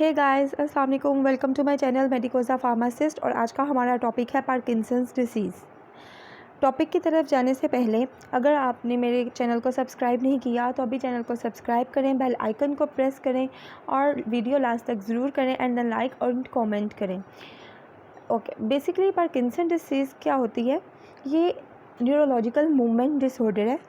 हे guys, अस्सलाम वालेकुम। Welcome to my channel Medicoza pharmacist. और आज का हमारा टॉपिक है पार्किंसंस डिसीज़। टॉपिक की तरफ जाने से पहले अगर आपने मेरे चैनल को सब्सक्राइब नहीं किया तो अभी चैनल को सब्सक्राइब करें, बेल आइकन को प्रेस करें और वीडियो लास्ट तक ज़रूर करें एंड देन लाइक और कमेंट करें। ओके, बेसिकली पार्किंसन डिसीज़ क्या होती है? ये न्यूरोलॉजिकल मूवमेंट डिसऑर्डर है।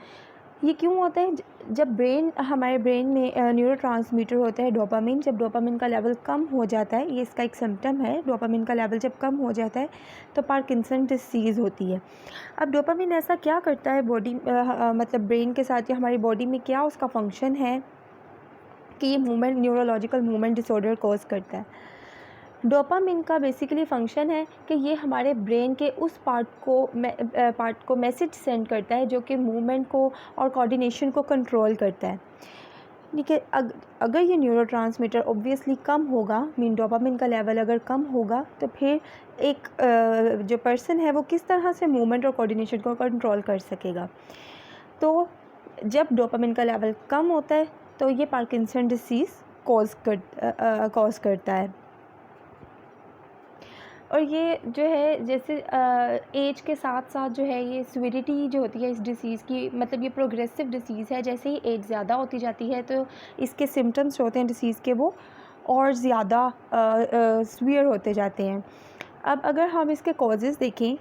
ये क्यों होता है? जब हमारे ब्रेन में न्यूरोट्रांसमीटर होता है डोपामिन, जब डोपामिन का लेवल कम हो जाता है, ये इसका एक सिम्पटम है। डोपामिन का लेवल जब कम हो जाता है तो पार्किंसन डिसीज़ होती है। अब डोपामिन ऐसा क्या करता है बॉडी मतलब ब्रेन के साथ या हमारी बॉडी में क्या उसका फंक्शन है कि ये movement neurological movement disorder cause करता है? डोपामिन का बेसिकली फ़ंक्शन है कि ये हमारे ब्रेन के उस पार्ट को मैसेज सेंड करता है जो कि मूवमेंट को और कोऑर्डिनेशन को कंट्रोल करता है। ठीक है, अगर ये न्यूरोट्रांसमीटर ऑब्वियसली कम होगा, मीन डोपामिन का लेवल अगर कम होगा तो फिर एक जो पर्सन है वो किस तरह से मूवमेंट और कोऑर्डिनेशन को कंट्रोल कर सकेगा? तो जब डोपामिन का लेवल कम होता है तो ये पार्किंसन डिसीज़ कॉज करता है। और ये जो है जैसे एज के साथ साथ जो है ये सीवियरिटी जो होती है इस डिसीज़ की, मतलब ये प्रोग्रेसिव डिसीज़ है। जैसे ही एज ज़्यादा होती जाती है तो इसके सिम्टम्स जो होते हैं डिसीज़ के वो और ज़्यादा सीवियर होते जाते हैं। अब अगर हम इसके कॉजेज़ देखें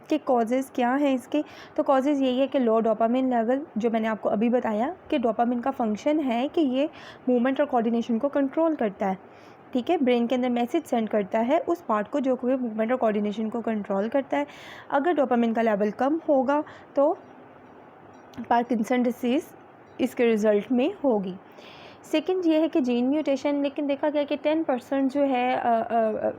कि कॉजेज़ क्या हैं इसके, तो कॉजेज़ यही है कि लो डोपामिन लेवल, जो मैंने आपको अभी बताया कि डोपामिन का फंक्शन है कि ये मूवमेंट और कोऑर्डिनेशन को कंट्रोल करता है। ठीक है, ब्रेन के अंदर मैसेज सेंड करता है उस पार्ट को जो कि मूवमेंट और कोऑर्डिनेशन को कंट्रोल करता है। अगर डोपामिन का लेवल कम होगा तो पार्किंसन डिसीज़ इसके रिज़ल्ट में होगी। सेकंड ये है कि जीन म्यूटेशन, लेकिन देखा गया कि 10% जो है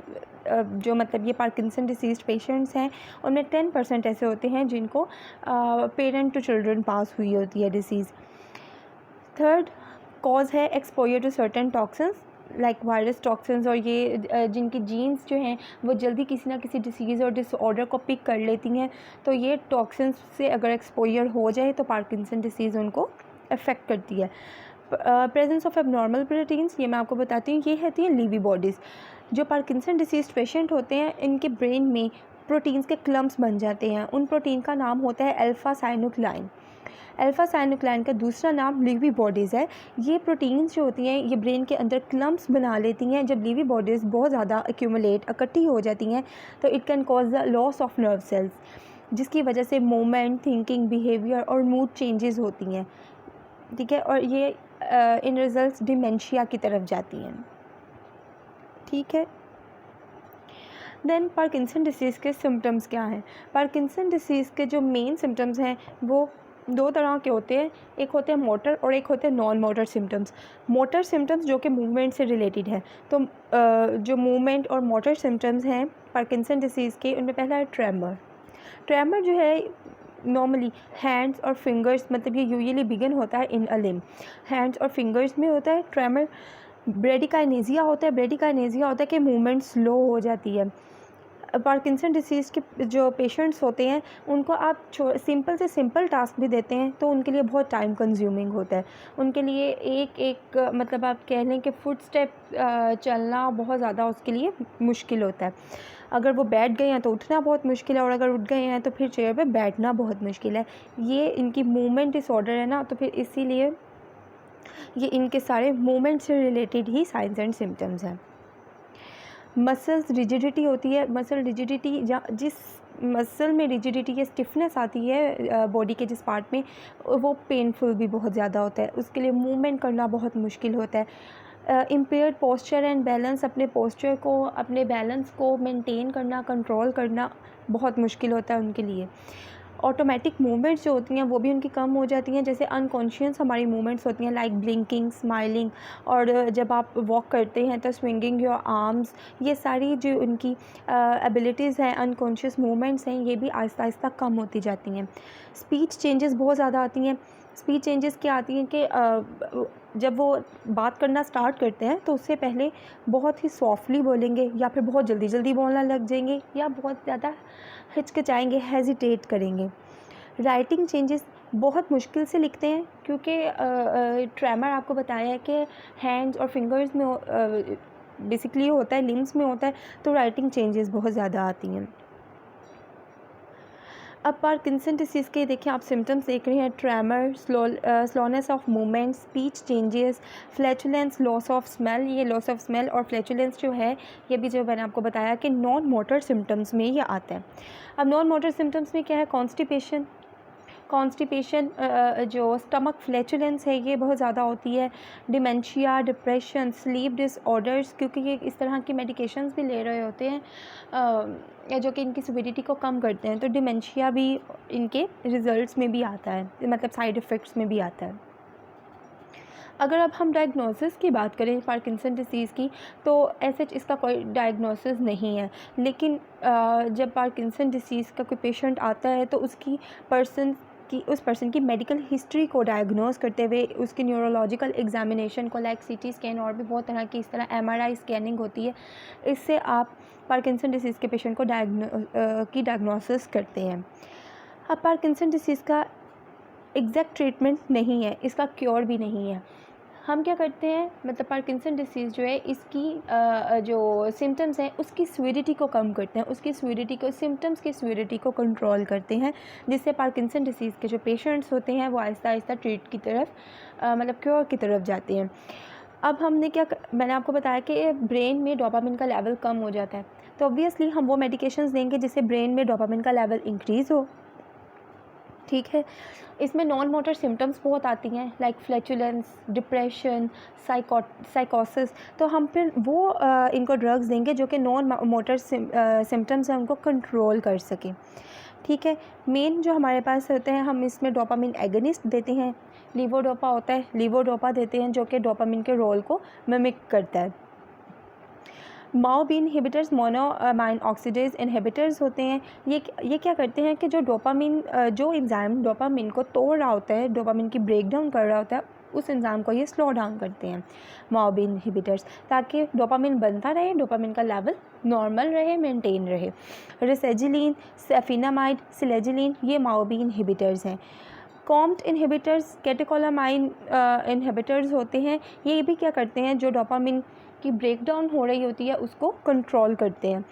जो मतलब ये पार्किंसन डिसीज़ पेशेंट्स हैं उनमें 10% ऐसे होते हैं जिनको पेरेंट टू चिल्ड्रन पास हुई होती है डिसीज़। थर्ड कॉज है exposure to certain toxins like virus toxins, और ये जिनकी जीन्स जो हैं वो जल्दी किसी ना किसी डिसीज़ और डिसऑर्डर को पिक कर लेती हैं, तो ये टॉक्सिन्स से अगर एक्सपोजर हो जाए तो पार्किंसन डिसीज़ उनको अफेक्ट करती है। प्रेजेंस ऑफ एबनॉर्मल प्रोटीन्स, ये मैं आपको बताती हूँ, ये होती हैं लीवी बॉडीज़। जो पार्किंसन डिसीज़ पेशेंट होते हैं इनके ब्रेन में प्रोटीन्स के क्लम्प्स बन जाते हैं। उन प्रोटीन का नाम होता है अल्फ़ा साइनुक्लाइन। अल्फ़ा साइनुक्लाइन का दूसरा नाम लीवी बॉडीज़ है। ये प्रोटीन्स जो होती हैं ये ब्रेन के अंदर क्लम्प्स बना लेती हैं। जब लीवी बॉडीज़ बहुत ज़्यादा एक्यूमुलेट इकट्ठी हो जाती हैं तो it can cause the loss of nerve cells, जिसकी वजह से मूवमेंट, थिंकिंग, बिहेवियर और मूड चेंजेस होती हैं। ठीक है, और ये इन रिजल्ट्स डिमेंशिया की तरफ जाती हैं। ठीक है, देन पार्किंसन डिसीज़ के सिम्टम्स क्या हैं? पार्किंसन डिसीज़ के जो मेन सिम्टम्स हैं वो दो तरह के होते हैं, एक होते हैं मोटर और एक होते हैं non motor symptoms. Motor symptoms जो कि मूवमेंट से रिलेटेड है, तो जो मूवमेंट और मोटर सिम्टम्स हैं पार्किंसन डिसीज़ के, उनमें पहला है ट्रेमर। ट्रेमर जो है नॉर्मली हैंड्स और फिंगर्स, मतलब ये यूजुअली बिगिन होता है इन अ लिम्ब, हैंड्स और फिंगर्स में होता है ट्रेमर। ब्रेडिकाइनेजिया होता है, ब्रेडिकाइनेजिया होता है कि मूवमेंट स्लो हो जाती है। पार्किंसन डिसीज़ के जो पेशेंट्स होते हैं उनको आप सिंपल से सिंपल टास्क भी देते हैं तो उनके लिए बहुत टाइम कंज्यूमिंग होता है। उनके लिए एक मतलब आप कह लें कि फुट स्टेप चलना बहुत ज़्यादा उसके लिए मुश्किल होता है। अगर वो बैठ गए हैं तो उठना बहुत मुश्किल है, और अगर उठ गए हैं तो फिर चेयर पे बैठना बहुत मुश्किल है। ये इनकी मूवमेंट डिसऑर्डर है ना, तो फिर इसीलिए ये इनके सारे मूवमेंट से related he science and symptoms हैं। मसल्स रिजिडिटी होती है। मसल रिजिडिटी, जिस मसल में रिजिडिटी या स्टिफनेस आती है बॉडी के जिस पार्ट में, वो पेनफुल भी बहुत ज़्यादा होता है, उसके लिए मूवमेंट करना बहुत मुश्किल होता है। इम्पेयर्ड पोस्चर एंड बैलेंस, अपने पोस्चर को, अपने बैलेंस को मेंटेन करना, कंट्रोल करना बहुत मुश्किल होता है उनके लिए। ऑटोमेटिक मूवमेंट्स जो होती हैं वो भी उनकी कम हो जाती हैं। जैसे अनकॉन्शियस हमारी मूवमेंट्स होती हैं लाइक ब्लिंकिंग, स्माइलिंग, और जब आप वॉक करते हैं तो स्विंगिंग योर आर्म्स, ये सारी जो उनकी एबिलिटीज़ हैं, अनकॉन्शियस मूवमेंट्स हैं, ये भी आहिस्ता आहिस्ता कम होती जाती हैं। स्पीच चेंजेस बहुत ज़्यादा आती हैं। स्पीच चेंजेस क्या आती हैं कि जब वो बात करना स्टार्ट करते हैं तो उससे पहले बहुत ही सॉफ्टली बोलेंगे, या फिर बहुत जल्दी जल्दी बोलना लग जाएंगे, या बहुत ज़्यादा हिचकिचाएंगे, हेजिटेट करेंगे। राइटिंग चेंजेस, बहुत मुश्किल से लिखते हैं क्योंकि ट्रेमर आपको बताया है कि हैंड्स और फिंगर्स में बेसिकली होता है लिम्स में होता है, तो राइटिंग चेंजेस बहुत ज़्यादा आती हैं। अब पार्किंसन डिसीज़ के देखिए आप सिम्टम्स देख रहे हैं, tremor, slowness of movement, speech changes, flatulence, loss of smell. ये लॉस ऑफ स्मेल और फ्लैचुलेंस जो है ये भी जो मैंने आपको बताया कि नॉन मोटर सिम्टम्स में ये आता है। अब नॉन मोटर सिम्टम्स में क्या है, कॉन्स्टिपेशन, जो स्टमक फ्लैचुलेंस है ये बहुत ज़्यादा होती है, डिमेंशिया, डिप्रेशन, स्लीप डिसऑर्डर्स, क्योंकि ये इस तरह की मेडिकेशंस भी ले रहे होते हैं जो कि इनकी सिविरिटी को कम करते हैं, तो डिमेंशिया भी इनके रिज़ल्ट्स में भी आता है, मतलब साइड इफ़ेक्ट्स में भी आता है। अगर अब हम डायग्नोसिस की बात करें पार्किंसन डिसीज़ की, तो ऐसे इसका कोई डायग्नोसिस नहीं है, लेकिन जब पार्किंसन डिसीज़ का कोई पेशेंट आता है तो उस पर्सन की मेडिकल हिस्ट्री को डायग्नोस करते हुए उसकी न्यूरोलॉजिकल एग्जामिनेशन को, लाइक सीटी स्कैन और भी बहुत तरह की इस तरह एमआरआई स्कैनिंग होती है, इससे आप पार्किंसन डिसीज़ के पेशेंट को डायग्नोसिस करते हैं। अब पार्किंसन डिसीज़ का एग्जैक्ट ट्रीटमेंट नहीं है, इसका क्योर भी नहीं है। हम क्या करते हैं, मतलब पार्किंसन डिसीज़ जो है इसकी जो सिम्टम्स हैं उसकी सीविरिटी को कम करते हैं, उसकी सीविरिटी को, सिम्टम्स की सीविरिटी को कंट्रोल करते हैं, जिससे पार्किंसन डिसीज़ के जो पेशेंट्स होते हैं वो आहिस्ता आहिस्ता ट्रीट की तरफ मतलब क्योर की तरफ जाते हैं। अब मैंने आपको बताया कि ब्रेन में डोपामिन का लेवल कम हो जाता है, तो ऑब्वियसली हम वो मेडिकेशंस देंगे जिससे ब्रेन में डोपामिन का लेवल इंक्रीज़ हो। ठीक है, इसमें नॉन मोटर सिम्टम्स बहुत आती हैं, लाइक फ्लैचुलेंस, डिप्रेशन, साइकोसिस, तो हम फिर वो इनको ड्रग्स देंगे जो कि नॉन मोटर सिम्टम्स हैं उनको कंट्रोल कर सकें। ठीक है, मेन जो हमारे पास होते हैं, हम इसमें डोपामिन एगनिस्ट देते हैं, लीवोडोपा होता है, लीवोडोपा देते हैं जो कि डोपामिन के रोल को मिमिक करता है। MAO-B inhibitors, monoamine oxidase inhibitors होते हैं। ये क्या करते हैं कि जो डोपामिन जो एंजाइम डोपामिन को तोड़ रहा होता है, डोपामिन की ब्रेक डाउन कर रहा होता है, उस एंजाइम को ये स्लो डाउन करते हैं MAO-B इनहिबिटर्स, ताकि डोपामिन बनता रहे, डोपामिन का लेवल नॉर्मल रहे, मेंटेन रहे। रेसेजिलिन, सेफिनामाइड, सिलेजिलिन, ये MAO-B इनहिबिटर्स हैं। कॉम्ट इनहिबिटर्स, कैटेकोलामाइन इनहिबिटर्स होते हैं। ये भी क्या करते हैं, जो डोपामिन की ब्रेक डाउन हो रही होती है उसको कंट्रोल करते हैं।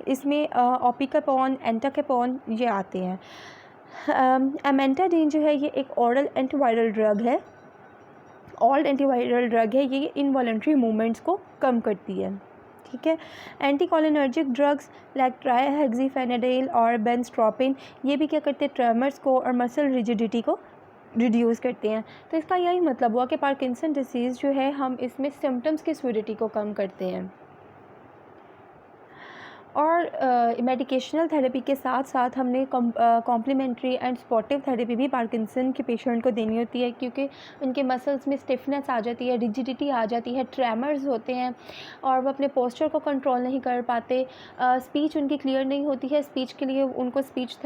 इसमें ओपिकापोन, एंटाकेपोन ये आते हैं। एमेंटाडीन जो है ये एक ओरल एंटीवायरल ड्रग है, ये इनवॉलेंट्री मूवमेंट्स को कम करती है। ठीक है, एंटीकोलिनर्जिक ड्रग्स लाइक ट्राइहेक्सिफेनेडेल और बेंस्ट्रोपिन, ये भी क्या करते हैं, ट्रेमर्स को और मसल रिजिडिटी को रिड्यूस करते हैं। तो इसका यही मतलब हुआ कि पार्किंसन डिसीज़ जो है हम इसमें सिम्टम्स की सीविरिटी को कम करते हैं। और मेडिकेशनल थेरेपी के साथ साथ हमने कॉम्प्लीमेंट्री एंड सपोर्टिव थेरेपी भी पार्किंसन के पेशेंट को देनी होती है, क्योंकि उनके मसल्स में स्टिफनेस आ जाती है, रिजिडिटी आ जाती है, ट्रेमर्स होते हैं और वो अपने पोस्चर को कंट्रोल नहीं कर पाते, स्पीच उनकी क्लियर नहीं होती है। स्पीच के लिए उनको स्पीच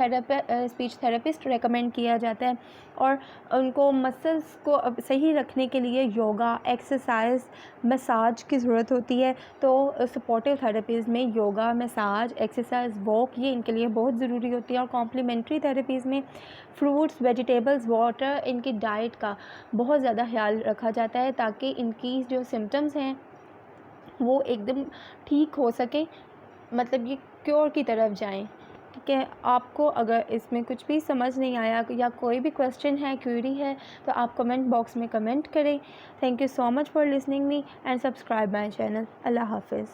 थेरेपिस्ट रेकमेंड किया जाता है, और उनको मसल्स को सही रखने के लिए योगा, एक्सरसाइज, मसाज की ज़रूरत होती है। तो सपोर्टिव थेरेपीज़ में योगा, मसाज, एक्सरसाइज, वॉक ये इनके लिए बहुत ज़रूरी होती है। और कॉम्प्लीमेंट्री थेरेपीज़ में फ्रूट्स, वेजिटेबल्स, वाटर, इनकी डाइट का बहुत ज़्यादा ख्याल रखा जाता है, ताकि इनकी जो सिम्टम्स हैं वो एकदम ठीक हो सके, मतलब ये क्योर की तरफ जाएं। ठीक है, आपको अगर इसमें कुछ भी समझ नहीं आया या कोई भी क्वेश्चन है, क्वेरी है, तो आप कमेंट बॉक्स में कमेंट करें। Thank you so much for listening me and subscribe my channel. अल्लाह हाफिज़।